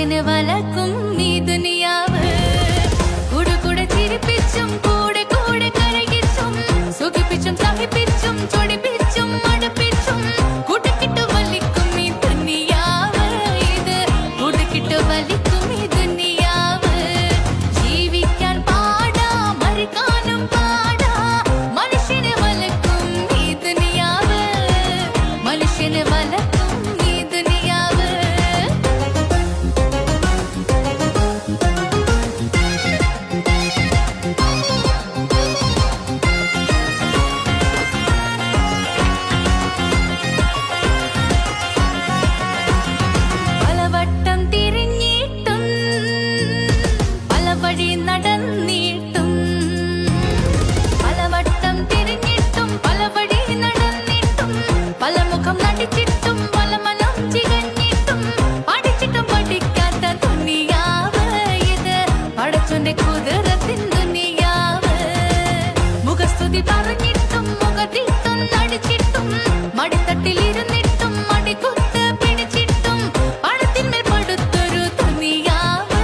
മനുഷ്യന് വലക്കും ഈ ദുനിയാവ്. കൂടെ കൂടെ ചിരിപ്പിച്ചും കൂടെ കൂടെ കരയിച്ചും സുഖിപ്പിച്ചും സഹിപ്പിച്ചും ചൊടിപ്പിച്ചും മടുപ്പിച്ചും കൂട്ടക്കിട്ട് വലിക്കും ഈ ദുനിയാവ്. ഇത് കൂട്ടക്കിട്ട് വലിക്കും ഈ ദുനിയാവ്. ജീവിക്കാൻ പാടാ മരിക്കാനും പാടാ മനുഷ്യന് വലക്കും ഈ ദുനിയാവ്. മനുഷ്യന് വലക്കും ഈ ദുനിയാവ്. പലവട്ടം തിരിഞ്ഞിട്ടും പല വഴി നടന്നിട്ടും പലവട്ടം തിരിഞ്ഞിട്ടും പല വഴി നടന്നിട്ടും പല മുഖം നടിച്ചിട്ടും പല മനം ചികഞ്ഞിട്ടും പഠിച്ചിട്ടും പഠിക്കാത്ത ദുനിയാവ്. ഇത് പടച്ചോന്റെ കുതിരത്തിൻ ദുനിയാവ്. മുഖസ്തുതി പറഞ്ഞിട്ടും മുഖത്തിട്ടും നടിച്ചിട്ടും മടിത്തട്ടിലിരുന്നിട്ടും മടികുത്ത് പിടിച്ചിട്ടും പണത്തിന്മേൽ പടുത്തൊരു ദുനിയാവ്.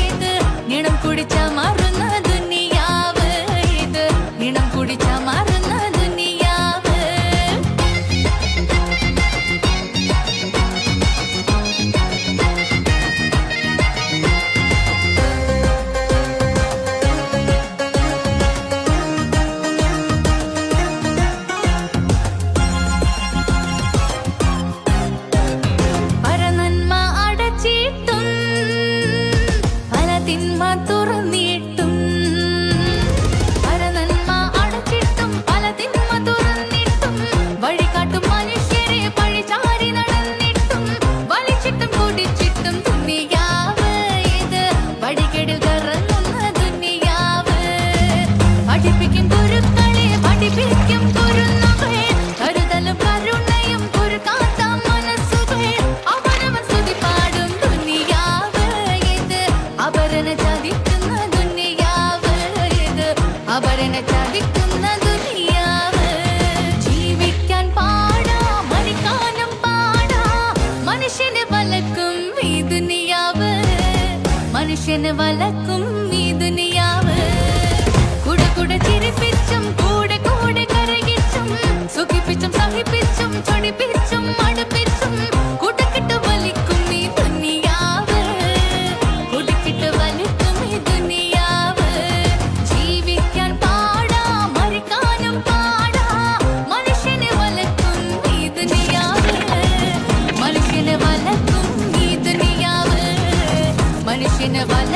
ഇത് നിണം കുടിച്ച മാറുന്ന ദുനിയാവ്. ഇത് നിണം കുടിച്ച മാറുന്ന ദുനിയാവ്. പരനന്മ അടച്ചിട്ടും പല തിന്മ തുറന്നിട്ടും പരനന്മ അടച്ചിട്ടും പല തിന്മ തുറന്നിട്ടും വഴികാട്ടും മനുഷ്യരെ പഴിചാരി നടന്നിട്ടും വലിച്ചിട്ടും കുടിച്ചിട്ടും ദുനിയാവ്. ഇത് വടികേടിൽ കറങ്ങുന്ന ദുനിയാവ്. പഠിപ്പിക്കും ഗുരുക്കളെ പഠിപ്പിക്കും കുരുന്നുകൾ കരുതലും കരുണയും കുരുക്കാത്ത മനസ്സുകൾ അവനവൻ സ്തുതി പാടും ദുനിയാവ്. ഇത് അപരനെ ചതിക്കുന്ന ദുനിയാവ്. ഇത് അപരനെ ചതിക്കുന്ന ദുനിയാവ്. ജീവിക്കാൻ പാടാ മരിക്കാനും പാടാ മനുഷ്യന് വലക്കും ഈ ദുനിയാവ്. മനുഷ്യന് വലക്കും ഈ ദുനിയാവ്. കൂടെ കൂടെ ചിരിപ്പിച്ചും കൂടെ കൂടെ കരയിച്ചും സുഖിപ്പിച്ചും സഹിപ്പിച്ചും ചൊടിപ്പിച്ചും മടുപ്പിച്ചും കൂട്ടക്കിട്ട് വലിക്കും ഈ ദുനിയാവ്. കൂട്ടക്കിട്ട് വലിക്കും ഈ ദുനിയാവ്. ജീവിക്കാൻ പാടാ മരിക്കാനും പാടാ മനുഷ്യന് വലക്കും ഈ ദുനിയാവ്. മനുഷ്യന് വലക്കും ഈ ദുനിയാവ്. മനുഷ്യന് വല